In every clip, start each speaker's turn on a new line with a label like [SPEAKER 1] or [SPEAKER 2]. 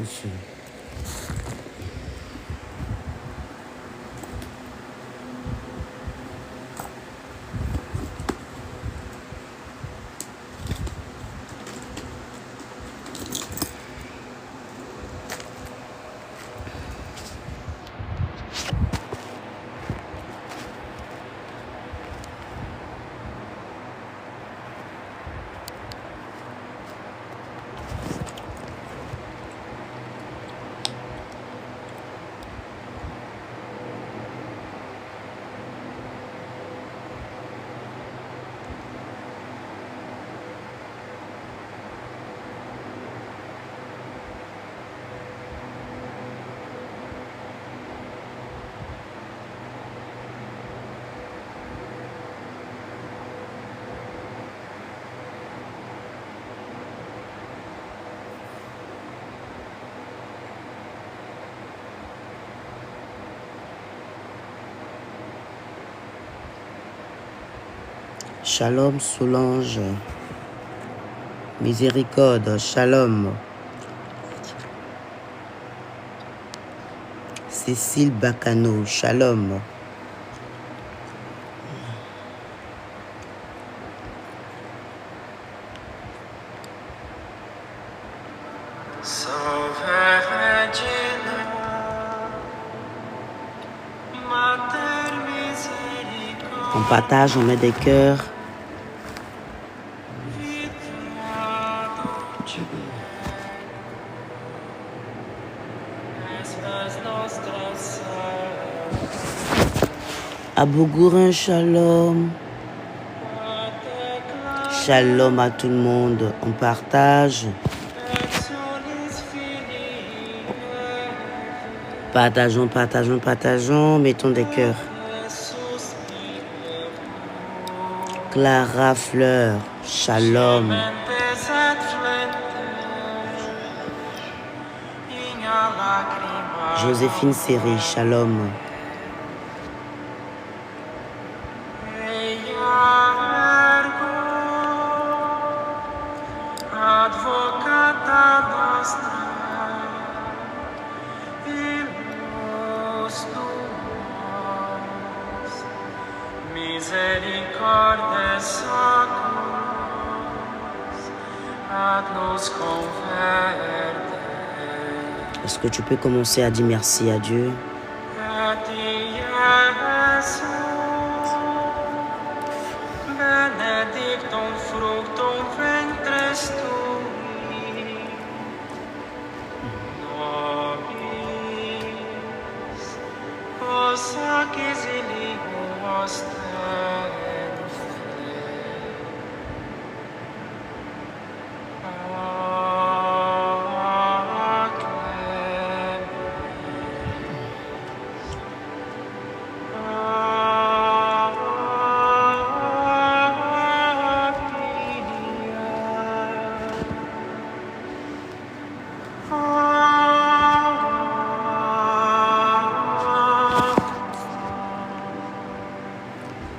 [SPEAKER 1] précieux. Shalom Solange, miséricorde, shalom. Cécile Bacano, shalom. On partage, on met des cœurs. Abou-Gourin, shalom. Shalom à tout le monde. On partage. Partageons, partageons, partageons. Mettons des cœurs. Clara Fleur, shalom. Joséphine Série, shalom. Est-ce que tu peux commencer à dire merci à Dieu?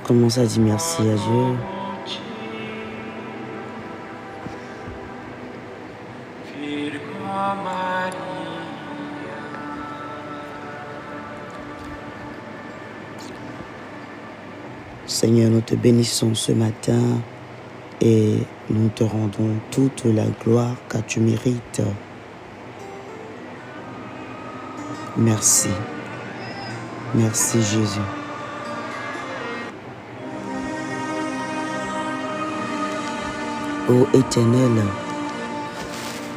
[SPEAKER 1] Commence à dire merci à Dieu. Seigneur, nous te bénissons ce matin et nous te rendons toute la gloire que tu mérites. Merci. Merci Jésus. Ô Éternel,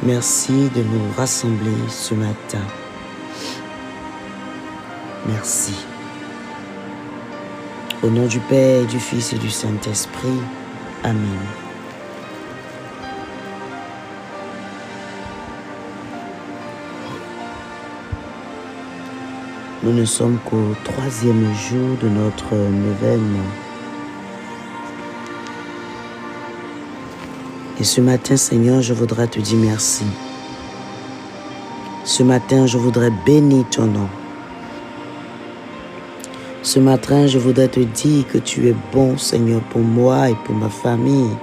[SPEAKER 1] merci de nous rassembler ce matin. Merci. Au nom du Père, du Fils et du Saint-Esprit. Amen. Nous ne sommes qu'au 3e jour de notre neuvaine. Et ce matin, Seigneur, je voudrais te dire merci. Ce matin, je voudrais bénir ton nom. Ce matin, je voudrais te dire que tu es bon, Seigneur, pour moi et pour ma famille,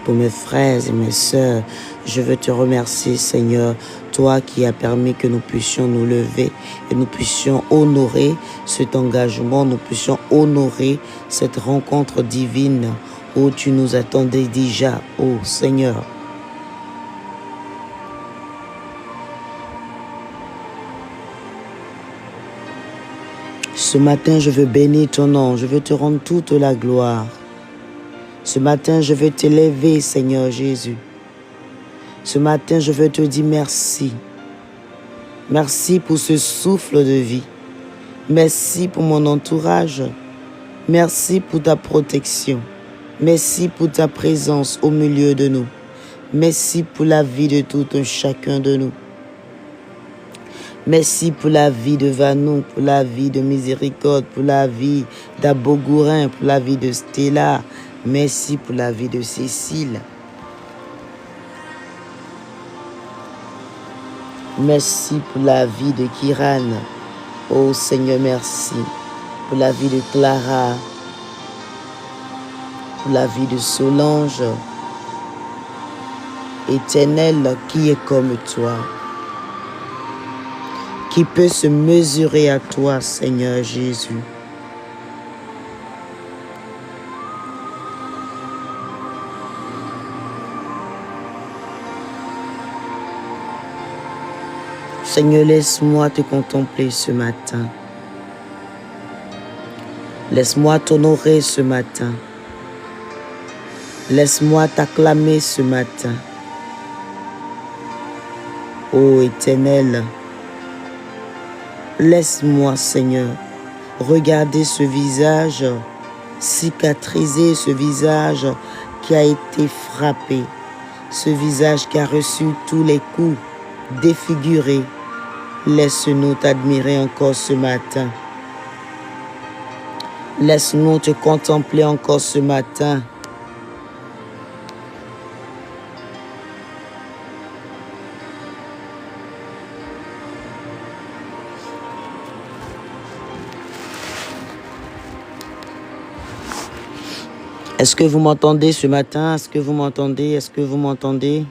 [SPEAKER 1] pour mes frères et mes sœurs. Je veux te remercier, Seigneur, Toi qui as permis que nous puissions nous lever et nous puissions honorer cet engagement, nous puissions honorer cette rencontre divine où tu nous attendais déjà, ô Seigneur. Ce matin, je veux bénir ton nom, je veux te rendre toute la gloire. Ce matin, je veux t'élever, Seigneur Jésus. Ce matin, je veux te dire merci. Merci pour ce souffle de vie. Merci pour mon entourage. Merci pour ta protection. Merci pour ta présence au milieu de nous. Merci pour la vie de tout un chacun de nous. Merci pour la vie de Vanou, pour la vie de Miséricorde, pour la vie d'Abogourin, pour la vie de Stella. Merci pour la vie de Cécile. Merci pour la vie de Kiran. Oh Seigneur, merci. Pour la vie de Clara. Pour la vie de Solange. Éternel, qui est comme toi? Qui peut se mesurer à toi, Seigneur Jésus? Seigneur, laisse-moi te contempler ce matin. Laisse-moi t'honorer ce matin. Laisse-moi t'acclamer ce matin. Ô Éternel, laisse-moi, Seigneur, regarder ce visage cicatrisé, ce visage qui a été frappé, ce visage qui a reçu tous les coups, défiguré. Laisse-nous t'admirer encore ce matin. Laisse-nous te contempler encore ce matin. Est-ce que vous m'entendez ce matin? Est-ce que vous m'entendez? Est-ce que vous m'entendez?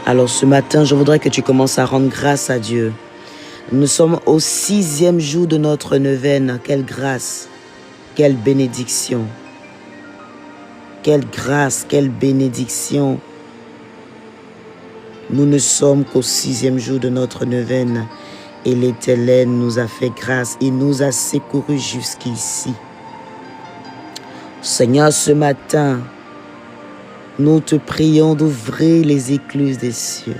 [SPEAKER 1] Alors ce matin, je voudrais que tu commences à rendre grâce à Dieu. Nous sommes au 6e jour de notre neuvaine. Quelle grâce, quelle bénédiction. Quelle grâce, quelle bénédiction. Nous ne sommes qu'au 6e jour de notre neuvaine. Et l'Éternel nous a fait grâce. Il nous a secourus jusqu'ici. Seigneur, ce matin, nous te prions d'ouvrir les écluses des cieux.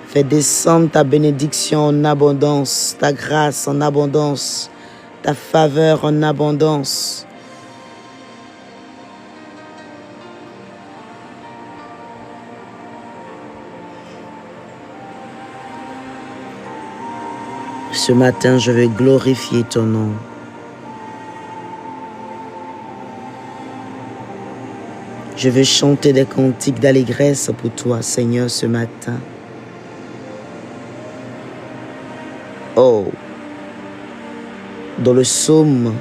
[SPEAKER 1] Fais descendre ta bénédiction en abondance, ta grâce en abondance, ta faveur en abondance. Ce matin, je vais glorifier ton nom. Je vais chanter des cantiques d'allégresse pour toi, Seigneur, ce matin. Oh, dans le psaume,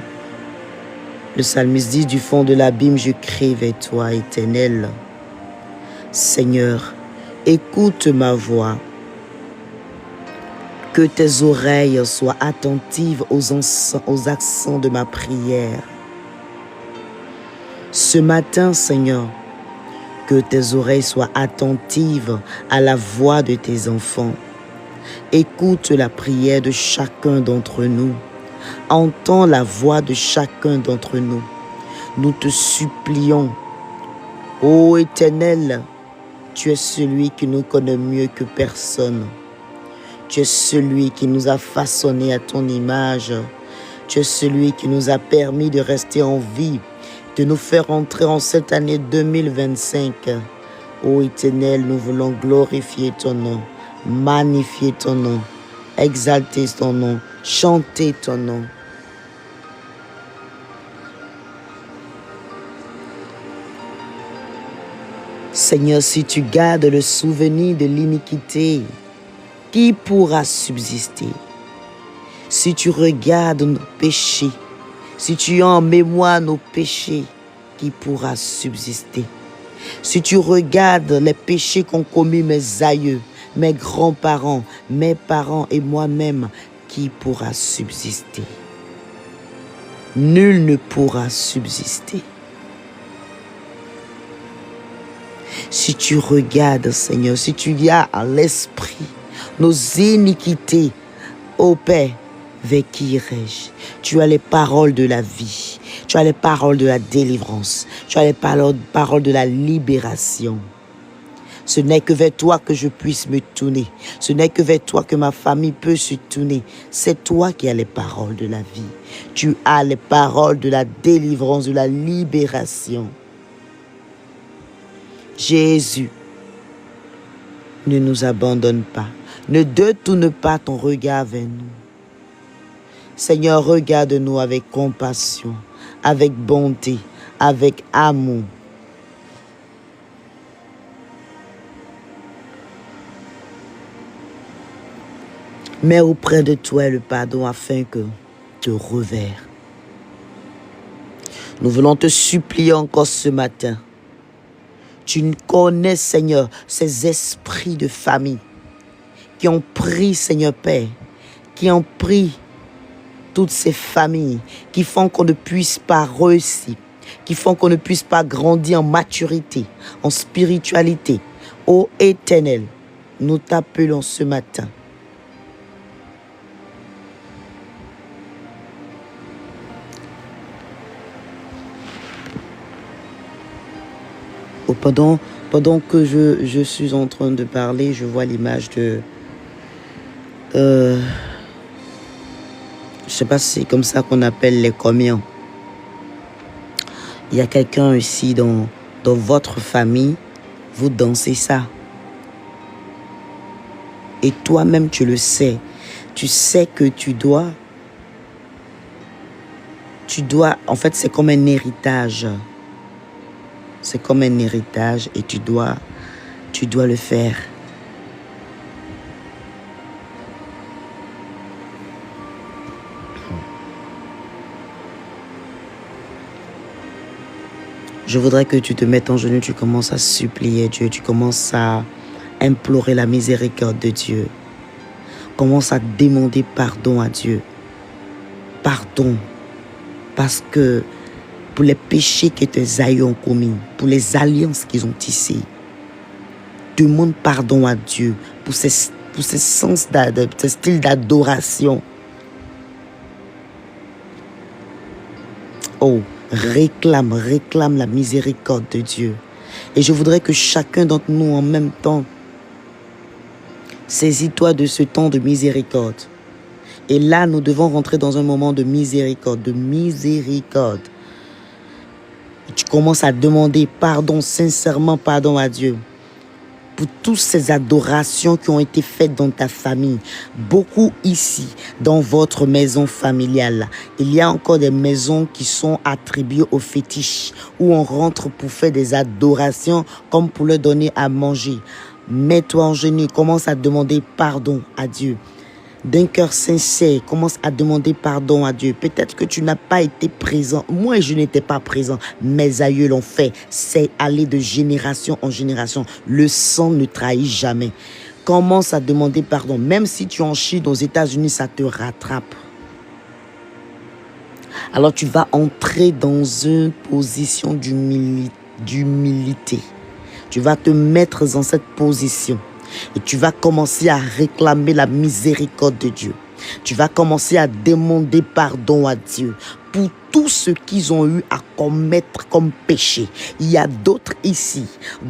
[SPEAKER 1] le psalmiste dit, du fond de l'abîme, je crie vers toi, Éternel. Seigneur, écoute ma voix. Que tes oreilles soient attentives aux accents de ma prière. Ce matin, Seigneur, que tes oreilles soient attentives à la voix de tes enfants. Écoute la prière de chacun d'entre nous. Entends la voix de chacun d'entre nous. Nous te supplions. Ô Éternel, tu es celui qui nous connaît mieux que personne. Tu es celui qui nous a façonnés à ton image. Tu es celui qui nous a permis de rester en vie, de nous faire entrer en cette année 2025. Ô Éternel, nous voulons glorifier ton nom, magnifier ton nom, exalter ton nom, chanter ton nom. Seigneur, si tu gardes le souvenir de l'iniquité, qui pourra subsister? Si tu regardes nos péchés, si tu as en mémoire nos péchés, qui pourra subsister? Si tu regardes les péchés qu'ont commis mes aïeux, mes grands-parents, mes parents et moi-même, qui pourra subsister? Nul ne pourra subsister. Si tu regardes, Seigneur, si tu y as à l'esprit nos iniquités, ô Père, vers qui irai-je? Tu as les paroles de la vie, tu as les paroles de la délivrance, tu as les paroles de la libération. Ce n'est que vers toi que je puisse me tourner. Ce n'est que vers toi que ma famille peut se tourner. C'est toi qui as les paroles de la vie. Tu as les paroles de la délivrance, de la libération. Jésus, ne nous abandonne pas. Ne détourne pas ton regard vers nous. Seigneur, regarde-nous avec compassion, avec bonté, avec amour. Mets auprès de toi le pardon afin que te revers. Nous voulons te supplier encore ce matin. Tu connais, Seigneur, ces esprits de famille qui ont pris, Seigneur Père, qui ont pris toutes ces familles qui font qu'on ne puisse pas réussir, qui font qu'on ne puisse pas grandir en maturité, en spiritualité. Ô Éternel, nous t'appelons ce matin. Pendant que je suis en train de parler, je vois l'image de... je sais pas si c'est comme ça qu'on appelle les commiens. Il y a quelqu'un ici dans votre famille, vous dansez ça. Et toi-même, tu le sais. Tu sais que tu dois... En fait, c'est comme un héritage. C'est comme un héritage et tu dois le faire. Je voudrais que tu te mettes en genoux, tu commences à supplier Dieu, tu commences à implorer la miséricorde de Dieu. Commence à demander pardon à Dieu. Pardon. Parce que pour les péchés que tes aïeux ont commis, pour les alliances qu'ils ont tissées. Demande pardon à Dieu pour ces styles d'adoration. Oh, réclame la miséricorde de Dieu. Et je voudrais que chacun d'entre nous en même temps, saisis-toi de ce temps de miséricorde. Et là, nous devons rentrer dans un moment de miséricorde, Et tu commences à demander pardon, sincèrement pardon à Dieu pour toutes ces adorations qui ont été faites dans ta famille. Beaucoup ici, dans votre maison familiale, il y a encore des maisons qui sont attribuées aux fétiches, où on rentre pour faire des adorations comme pour leur donner à manger. Mets-toi en genoux, commence à demander pardon à Dieu. D'un cœur sincère, commence à demander pardon à Dieu. Peut-être que tu n'as pas été présent. Moi, je n'étais pas présent. Mes aïeux l'ont fait. C'est aller de génération en génération. Le sang ne trahit jamais. Commence à demander pardon. Même si tu en chies aux États-Unis, ça te rattrape. Alors tu vas entrer dans une position d'humilité. Tu vas te mettre dans cette position. Et tu vas commencer à réclamer la miséricorde de Dieu. Tu vas commencer à demander pardon à Dieu pour tout ce qu'ils ont eu à commettre comme péché. Il y a d'autres ici,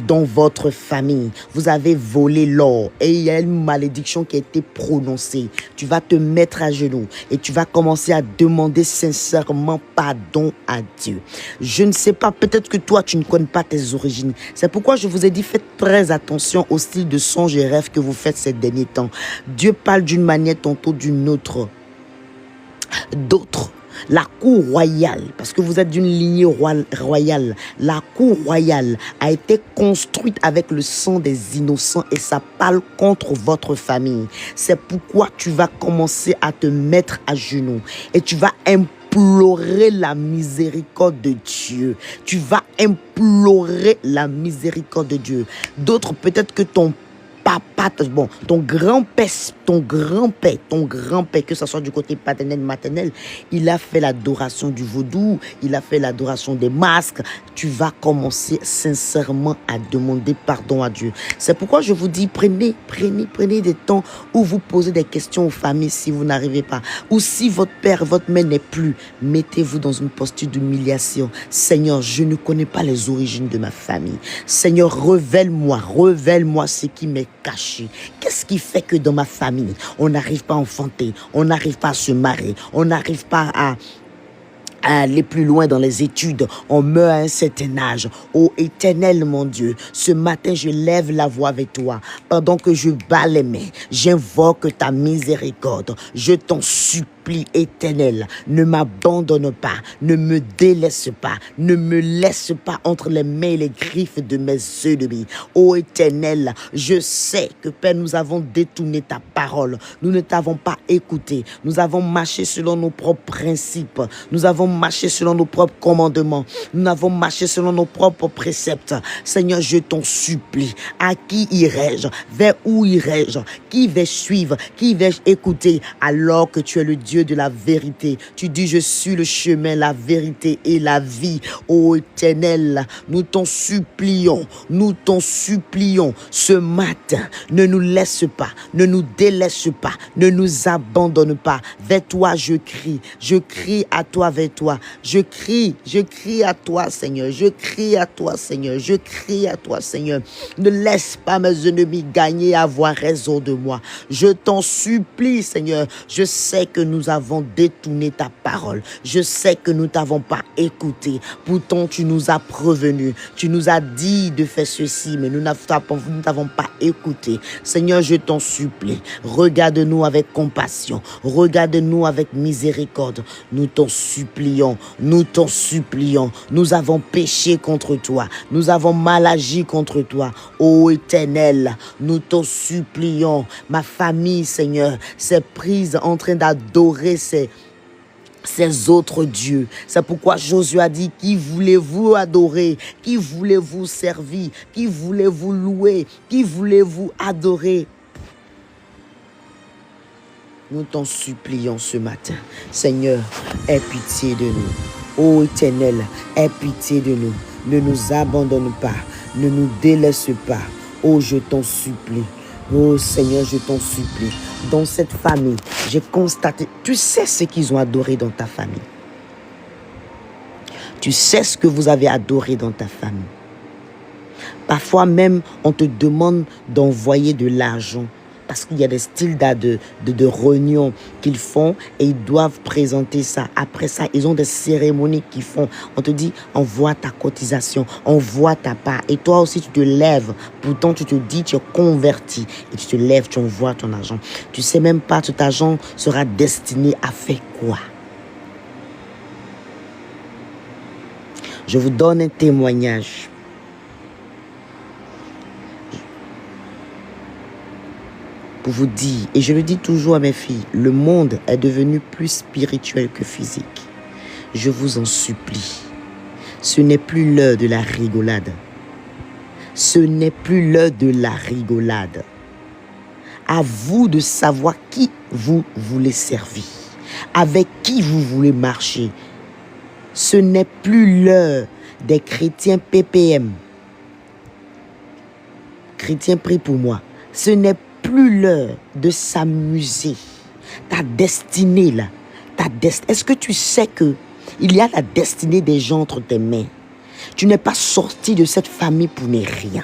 [SPEAKER 1] dans votre famille. Vous avez volé l'or et il y a une malédiction qui a été prononcée. Tu vas te mettre à genoux et tu vas commencer à demander sincèrement pardon à Dieu. Je ne sais pas, peut-être que toi, tu ne connais pas tes origines. C'est pourquoi je vous ai dit, faites très attention au style de songe et rêve que vous faites ces derniers temps. Dieu parle d'une manière, tantôt d'une autre. D'autres La cour royale, parce que vous êtes d'une lignée royale, la cour royale a été construite avec le sang des innocents et ça parle contre votre famille. C'est pourquoi tu vas commencer à te mettre à genoux et tu vas implorer la miséricorde de Dieu. Tu vas implorer la miséricorde de Dieu. D'autres, peut-être que ton papa, bon, ton grand-père, que ce soit du côté paternel, maternel, il a fait l'adoration du vaudou, il a fait l'adoration des masques. Tu vas commencer sincèrement à demander pardon à Dieu. C'est pourquoi je vous dis, prenez des temps où vous posez des questions aux familles si vous n'arrivez pas. Ou si votre père, votre mère n'est plus, mettez-vous dans une posture d'humiliation. Seigneur, je ne connais pas les origines de ma famille. Seigneur, révèle-moi ce qui m'est caché. Qu'est-ce qui fait que dans ma famille, on n'arrive pas à enfanter, on n'arrive pas à se marier, on n'arrive pas à aller plus loin dans les études, on meurt à un certain âge. Ô Éternel, mon Dieu, ce matin, je lève la voix avec toi. Pendant que je bats les mains, j'invoque ta miséricorde. Je t'en supplie, Éternel, ne m'abandonne pas, ne me délaisse pas, ne me laisse pas entre les mains et les griffes de mes ennemis. Ô Éternel, je sais que, Père, nous avons détourné ta parole. Nous ne t'avons pas écouté. Nous avons marché selon nos propres principes. Nous avons marché selon nos propres commandements. Nous avons marché selon nos propres préceptes. Seigneur, je t'en supplie. À qui irai-je? Vers où irai-je? Qui vais-je suivre? Qui vais-je écouter? Alors que tu es le Dieu de la vérité. Tu dis, je suis le chemin, la vérité et la vie. Ô Éternel, nous t'en supplions. Nous t'en supplions. Ce matin, ne nous laisse pas. Ne nous délaisse pas. Ne nous abandonne pas. Vers toi, je crie. Je crie à toi, vers toi. Je crie à toi, Seigneur. Je crie à toi, Seigneur. Je crie à toi, Seigneur. Ne laisse pas mes ennemis gagner, avoir raison de moi. Je t'en supplie, Seigneur. Je sais que nous avons détourné ta parole. Je sais que nous t'avons pas écouté. Pourtant, tu nous as prévenus. Tu nous as dit de faire ceci, mais nous n'avons pas écouté. Seigneur, je t'en supplie. Regarde-nous avec compassion. Regarde-nous avec miséricorde. Nous t'en supplions. Nous t'en supplions. Nous avons péché contre toi. Nous avons mal agi contre toi. Ô Éternel, nous t'en supplions. Ma famille, Seigneur, s'est prise en train d'adorer ces autres dieux. C'est pourquoi Josué a dit, qui voulez-vous adorer? Qui voulez-vous servir? Qui voulez-vous louer? Qui voulez-vous adorer? Nous t'en supplions ce matin. Seigneur, aie pitié de nous. Ô Éternel, aie pitié de nous. Ne nous abandonne pas. Ne nous délaisse pas. Oh, je t'en supplie. Oh Seigneur, je t'en supplie. Dans cette famille, j'ai constaté, tu sais ce qu'ils ont adoré dans ta famille. Tu sais ce que vous avez adoré dans ta famille. Parfois même, on te demande d'envoyer de l'argent parce qu'il y a des styles de réunion qu'ils font et ils doivent présenter ça. Après ça, ils ont des cérémonies qu'ils font. On te dit, envoie ta cotisation, envoie ta part. Et toi aussi, tu te lèves. Pourtant, tu te dis, tu es converti. Et tu te lèves, tu envoies ton argent. Tu ne sais même pas, cet argent sera destiné à faire quoi. Je vous donne un témoignage. Pour vous dire, et je le dis toujours à mes filles, le monde est devenu plus spirituel que physique. Je vous en supplie. Ce n'est plus l'heure de la rigolade. Ce n'est plus l'heure de la rigolade. À vous de savoir qui vous voulez servir. Avec qui vous voulez marcher. Ce n'est plus l'heure des chrétiens PPM. Chrétiens, prie pour moi. Ce n'est plus l'heure de s'amuser. Ta destinée là. Est-ce que tu sais que il y a la destinée des gens entre tes mains? Tu n'es pas sorti de cette famille pour ne rien.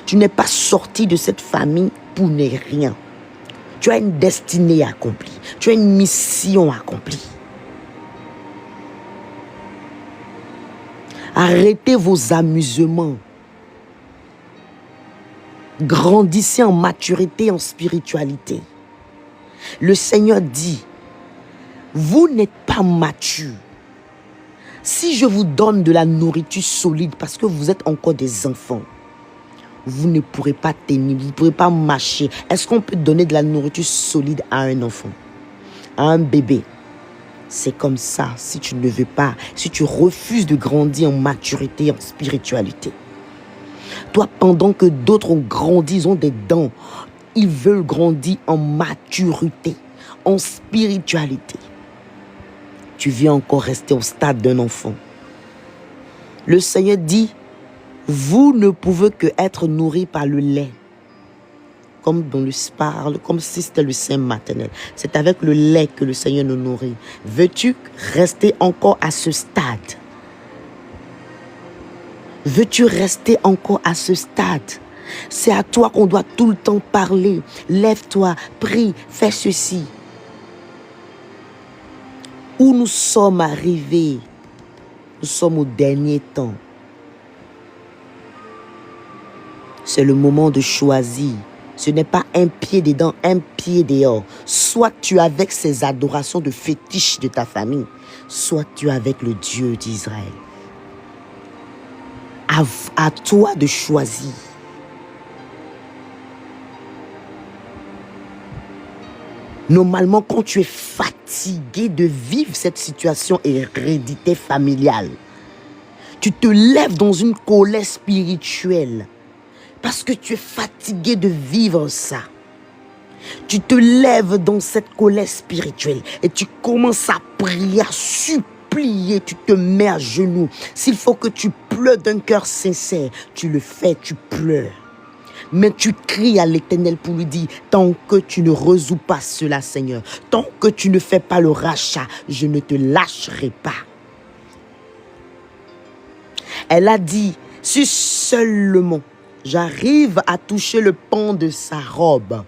[SPEAKER 1] Tu n'es pas sorti de cette famille pour ne rien. Tu as une destinée accomplie. Tu as une mission accomplie. Arrêtez vos amusements. Grandissez en maturité, en spiritualité. Le Seigneur dit, Vous n'êtes pas mature. Si je vous donne de la nourriture solide parce que vous êtes encore des enfants, vous ne pourrez pas tenir, vous ne pourrez pas marcher. Est-ce qu'on peut donner de la nourriture solide à un enfant, à un bébé? C'est comme ça, si tu ne veux pas, si tu refuses de grandir en maturité, en spiritualité. Toi, pendant que d'autres ont grandi, ils ont des dents, ils veulent grandir en maturité, en spiritualité. Tu viens encore rester au stade d'un enfant. Le Seigneur dit, vous ne pouvez que être nourris par le lait. Comme comme si c'était le sein maternel. C'est avec le lait que le Seigneur nous nourrit. Veux-tu rester encore à ce stade? Veux-tu rester encore à ce stade? C'est à toi qu'on doit tout le temps parler. Lève-toi, prie, fais ceci. Où nous sommes arrivés? Nous sommes au dernier temps. C'est le moment de choisir. Ce n'est pas un pied dedans, un pied dehors. Soit tu es avec ces adorations de fétiches de ta famille, soit tu es avec le Dieu d'Israël. À toi de choisir. Normalement, quand tu es fatigué de vivre cette situation héréditaire familiale, tu te lèves dans une colère spirituelle. Parce que tu es fatigué de vivre ça. Tu te lèves dans cette colère spirituelle et tu commences à prier, à supplier, tu te mets à genoux. S'il faut que tu pleures d'un cœur sincère, tu le fais, tu pleures. Mais tu cries à l'Éternel pour lui dire, tant que tu ne résous pas cela, Seigneur, tant que tu ne fais pas le rachat, je ne te lâcherai pas. Elle a dit, si seulement j'arrive à toucher le pan de sa robe.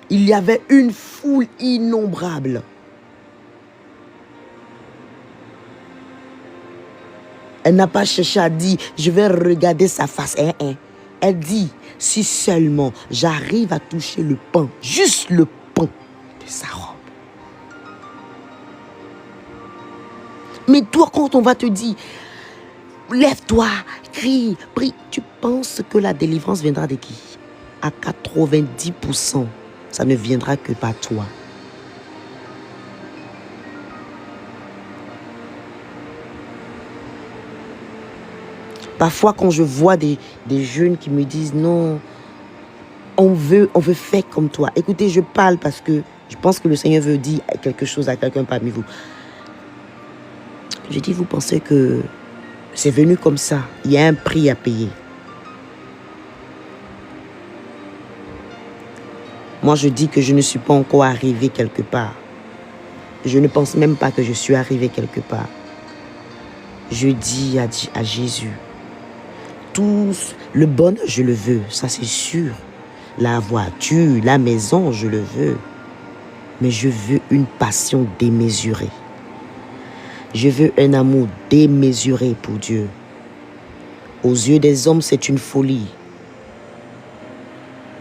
[SPEAKER 1] Il y avait une foule innombrable. Elle n'a pas cherché à dire, je vais regarder sa face. Elle dit, si seulement j'arrive à toucher le pan, juste le pan de sa robe. Mais toi, quand on va te dire, lève-toi, crie, prie. Tu penses que la délivrance viendra de qui? À 90%, ça ne viendra que par toi. Parfois, quand je vois des jeunes qui me disent non, on veut faire comme toi. Écoutez, je parle parce que je pense que le Seigneur veut dire quelque chose à quelqu'un parmi vous. Je dis, vous pensez que c'est venu comme ça. Il y a un prix à payer. Moi, je dis que je ne suis pas encore arrivé quelque part. Je ne pense même pas que je suis arrivé quelque part. Je dis à Jésus, tout le bonheur, je le veux, ça c'est sûr. La voiture, la maison, je le veux. Mais je veux une passion démesurée. Je veux un amour démesuré pour Dieu. Aux yeux des hommes, c'est une folie.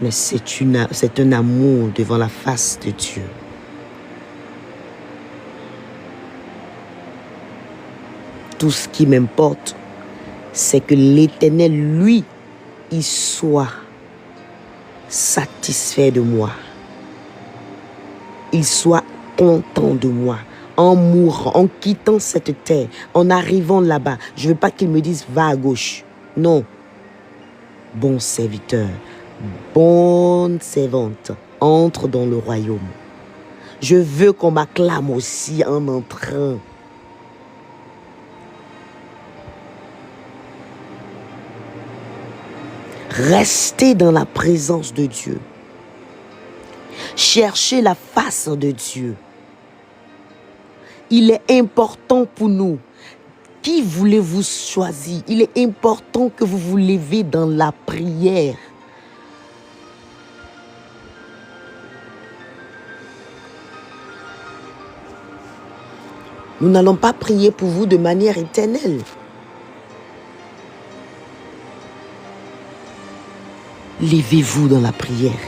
[SPEAKER 1] Mais c'est un amour devant la face de Dieu. Tout ce qui m'importe, c'est que l'Éternel, lui, il soit satisfait de moi. Il soit content de moi. En mourant, en quittant cette terre, en arrivant là-bas, je ne veux pas qu'il me dise « va à gauche ». Non. Bon serviteur, bonne servante, entre dans le royaume. Je veux qu'on m'acclame aussi en entrant. Restez dans la présence de Dieu. Cherchez la face de Dieu. Il est important pour nous. Qui voulez-vous choisir? Il est important que vous vous levez dans la prière. Nous n'allons pas prier pour vous de manière éternelle. Levez-vous dans la prière.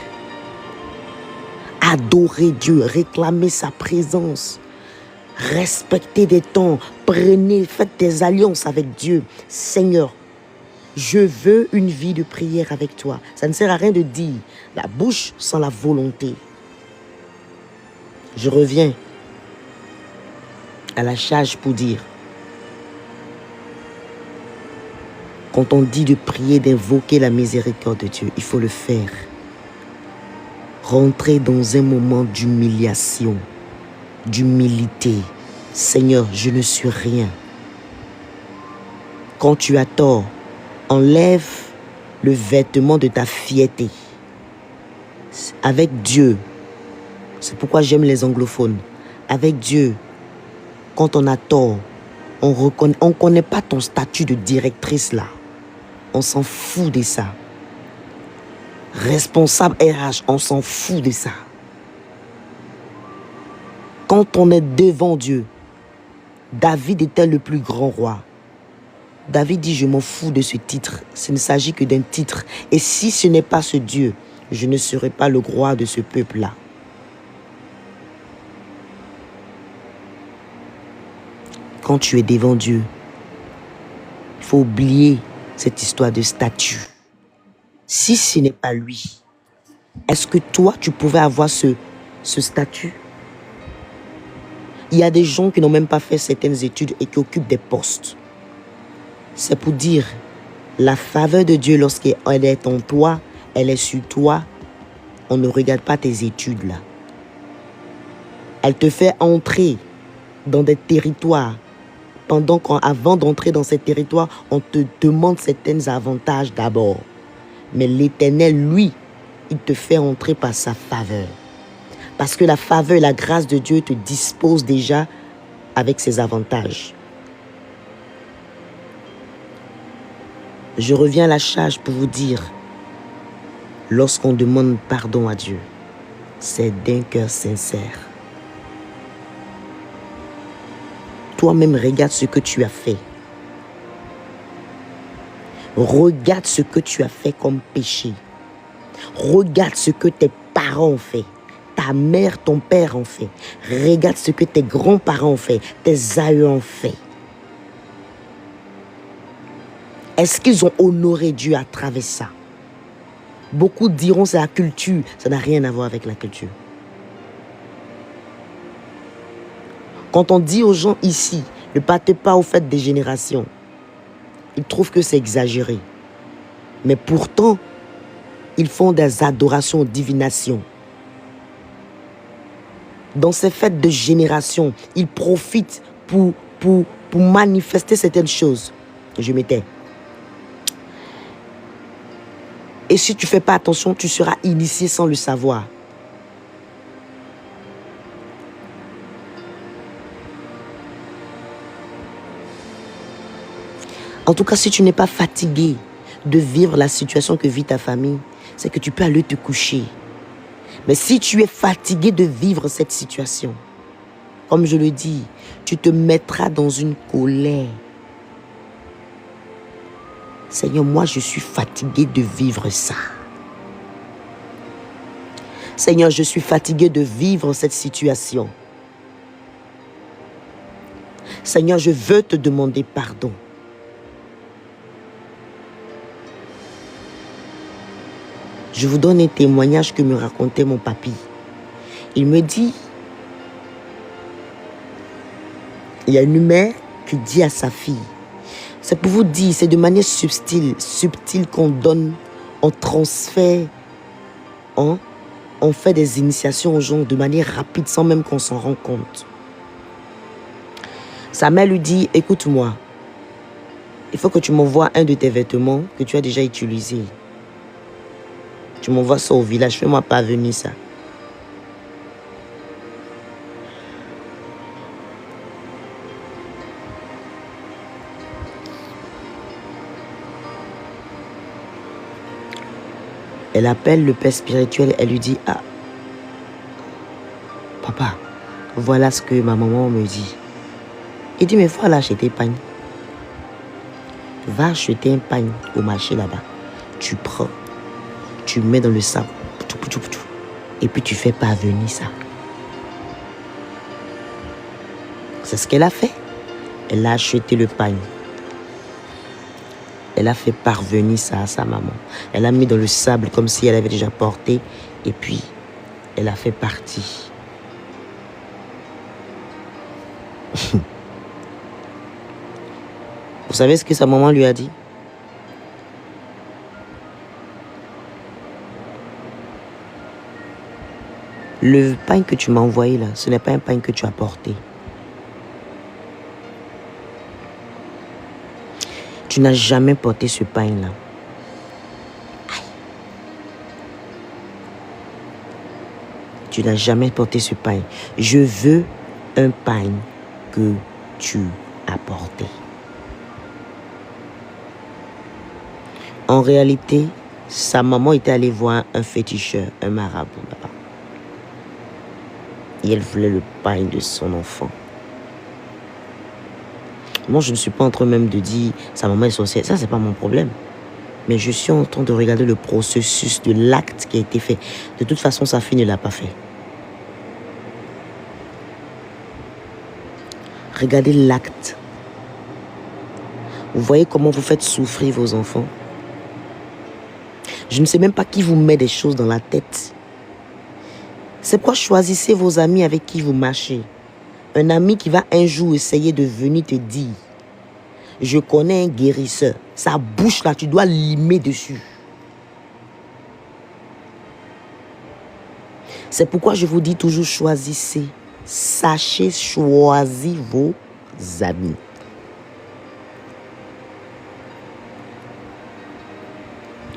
[SPEAKER 1] Adorez Dieu, réclamez sa présence. Respectez des temps, faites des alliances avec Dieu. Seigneur, je veux une vie de prière avec toi. Ça ne sert à rien de dire la bouche sans la volonté. Je reviens à la charge pour dire, quand on dit de prier, d'invoquer la miséricorde de Dieu, il faut le faire. Rentrer dans un moment d'humiliation, d'humilité. Seigneur, je ne suis rien. Quand tu as tort, enlève le vêtement de ta fierté. Avec Dieu, c'est pourquoi j'aime les anglophones. Avec Dieu, quand on a tort, on ne connaît pas ton statut de directrice là. On s'en fout de ça. Responsable RH, on s'en fout de ça. Quand on est devant Dieu, David était le plus grand roi. David dit, je m'en fous de ce titre. Ce ne s'agit que d'un titre. Et si ce n'est pas ce Dieu, je ne serai pas le roi de ce peuple-là. Quand tu es devant Dieu, il faut oublier cette histoire de statut. Si ce n'est pas lui, est-ce que toi, tu pouvais avoir ce statut? Il y a des gens qui n'ont même pas fait certaines études et qui occupent des postes. C'est pour dire, la faveur de Dieu, lorsqu'elle est en toi, elle est sur toi, on ne regarde pas tes études là. Elle te fait entrer dans des territoires. Avant d'entrer dans ces territoires, on te demande certains avantages d'abord. Mais l'Éternel, lui, il te fait entrer par sa faveur. Parce que la faveur et la grâce de Dieu te disposent déjà avec ses avantages. Je reviens à la charge pour vous dire, lorsqu'on demande pardon à Dieu, c'est d'un cœur sincère. Toi-même, regarde ce que tu as fait. Regarde ce que tu as fait comme péché. Regarde ce que tes parents ont fait. Ta mère, ton père ont fait. Regarde ce que tes grands-parents ont fait. Tes aïeux ont fait. Est-ce qu'ils ont honoré Dieu à travers ça? Beaucoup diront c'est la culture. Ça n'a rien à voir avec la culture. Quand on dit aux gens ici, ne partez pas au fait des générations, ils trouvent que c'est exagéré. Mais pourtant, ils font des adorations, divinations. Dans ces fêtes de génération, ils profitent pour manifester certaines choses. Je m'étais. Et si tu ne fais pas attention, tu seras initié sans le savoir. En tout cas, si tu n'es pas fatigué de vivre la situation que vit ta famille, c'est que tu peux aller te coucher. Mais si tu es fatigué de vivre cette situation, comme je le dis, tu te mettras dans une colère. Seigneur, moi je suis fatigué de vivre ça. Seigneur, je suis fatigué de vivre cette situation. Seigneur, je veux te demander pardon. Je vous donne un témoignage que me racontait mon papy. Il me dit, il y a une mère qui dit à sa fille, c'est pour vous dire, c'est de manière subtile qu'on donne, on transfère, on fait des initiations aux gens de manière rapide sans même qu'on s'en rende compte. Sa mère lui dit, écoute-moi, il faut que tu m'envoies un de tes vêtements que tu as déjà utilisé. Tu m'envoies ça au village, fais-moi parvenir ça. Elle appelle le père spirituel, elle lui dit, ah, papa, voilà ce que ma maman me dit. Il dit, mais il faut aller acheter pagne. Va acheter un pagne au marché là-bas. Tu prends, tu mets dans le sac. Et puis tu fais parvenir ça. C'est ce qu'elle a fait. Elle a acheté le pain. Elle a fait parvenir ça à sa maman. Elle a mis dans le sable comme si elle avait déjà porté. Et puis, elle a fait partie. Vous savez ce que sa maman lui a dit? Le pain que tu m'as envoyé là, ce n'est pas un pain que tu as porté. Tu n'as jamais porté ce pain-là. Tu n'as jamais porté ce pain. Je veux un pain que tu as porté. En réalité, sa maman était allée voir un féticheur, un marabout là-bas. Et elle voulait le pain de son enfant. Moi, je ne suis pas en train même de dire sa maman est sorcière. Ça, c'est pas mon problème. Mais je suis en train de regarder le processus de l'acte qui a été fait. De toute façon, sa fille ne l'a pas fait. Regardez l'acte. Vous voyez comment vous faites souffrir vos enfants? Je ne sais même pas qui vous met des choses dans la tête. C'est pourquoi choisissez vos amis avec qui vous marchez. Un ami qui va un jour essayer de venir te dire « Je connais un guérisseur. » Sa bouche là, tu dois limer dessus. C'est pourquoi je vous dis toujours choisissez. Sachez choisir vos amis.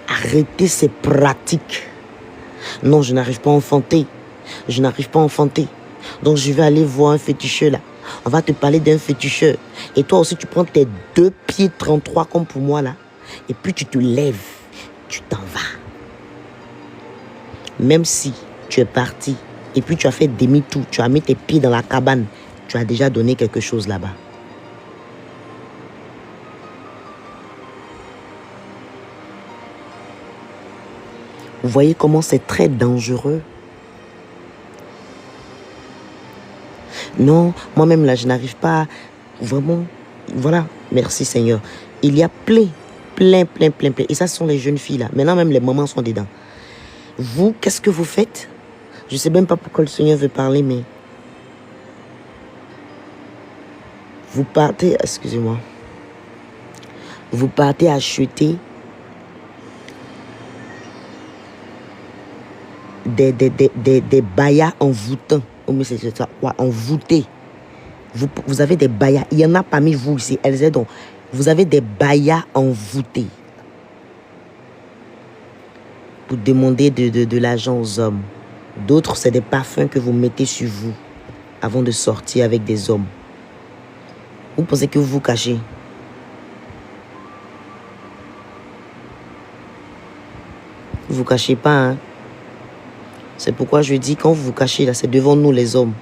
[SPEAKER 1] Arrêtez ces pratiques. Non, je n'arrive pas à enfanter. Je n'arrive pas à enfanter. Donc, je vais aller voir un féticheur là. On va te parler d'un féticheur. Et toi aussi, tu prends tes 2 pieds 33 comme pour moi là. Et puis, tu te lèves. Tu t'en vas. Même si tu es parti. Et puis, tu as fait demi-tour. Tu as mis tes pieds dans la cabane. Tu as déjà donné quelque chose là-bas. Vous voyez comment c'est très dangereux? Non, moi-même là, je n'arrive pas vraiment. Voilà, merci Seigneur. Il y a plein. Et ça, ce sont les jeunes filles là. Maintenant, même les mamans sont dedans. Vous, qu'est-ce que vous faites? Je ne sais même pas pourquoi le Seigneur veut parler, mais vous partez, excusez-moi. Vous partez acheter des bayas envoûtants. Oh, mais c'est ça, quoi, envoûtés. Vous avez des bayas. Il y en a parmi vous ici. Elles aident donc. Vous avez des bayas envoûtés. Pour demander de l'argent aux hommes. D'autres, c'est des parfums que vous mettez sur vous avant de sortir avec des hommes. Vous pensez que vous vous cachez? Vous vous cachez pas, hein? C'est pourquoi je dis, quand vous vous cachez, là, c'est devant nous les hommes.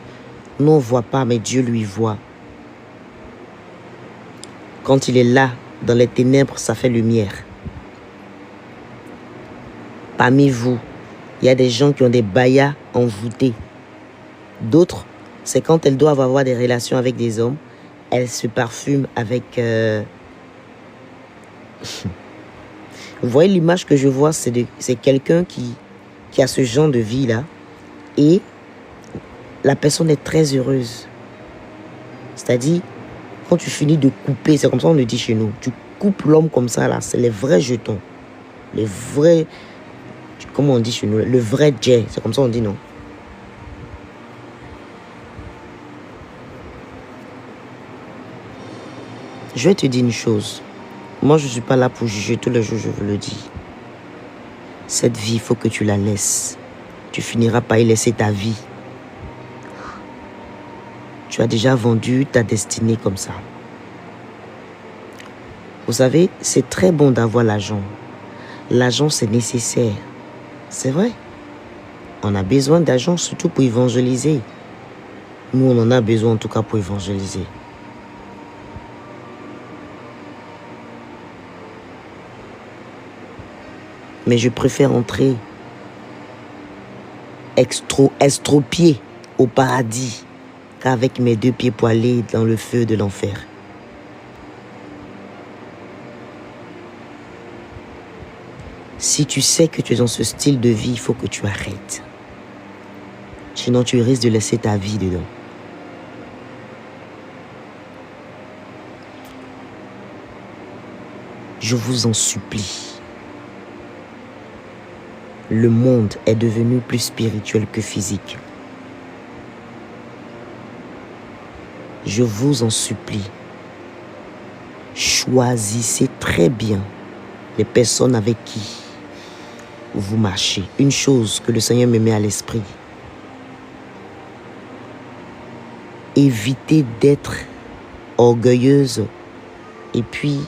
[SPEAKER 1] Nous, on ne voit pas, mais Dieu lui voit. Quand il est là, dans les ténèbres, ça fait lumière. Parmi vous, il y a des gens qui ont des bayas envoûtés. D'autres, c'est quand elles doivent avoir des relations avec des hommes, elles se parfument avec... Vous voyez l'image que je vois, c'est quelqu'un qui a ce genre de vie-là. Et la personne est très heureuse. C'est-à-dire, quand tu finis de couper, c'est comme ça on le dit chez nous, tu coupes l'homme comme ça, là, c'est les vrais jetons. Les vrais... Comment on dit chez nous? Le vrai jet, c'est comme ça on dit, non? Je vais te dire une chose. Moi, je ne suis pas là pour juger. Tous les jours, je vous le dis. Cette vie, il faut que tu la laisses. Tu finiras par y laisser ta vie. Tu as déjà vendu ta destinée comme ça. Vous savez, c'est très bon d'avoir l'argent. L'argent, c'est nécessaire. C'est vrai. On a besoin d'argent, surtout pour évangéliser. Nous, on en a besoin en tout cas pour évangéliser. Mais je préfère être estropié au paradis qu'avec mes 2 pieds poilés dans le feu de l'enfer. Si tu sais que tu es dans ce style de vie, il faut que tu arrêtes. Sinon, tu risques de laisser ta vie dedans. Je vous en supplie. Le monde est devenu plus spirituel que physique. Je vous en supplie. Choisissez très bien les personnes avec qui vous marchez. Une chose que le Seigneur me met à l'esprit. Évitez d'être orgueilleuse et puis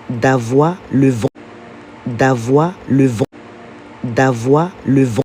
[SPEAKER 1] d'avoir le vent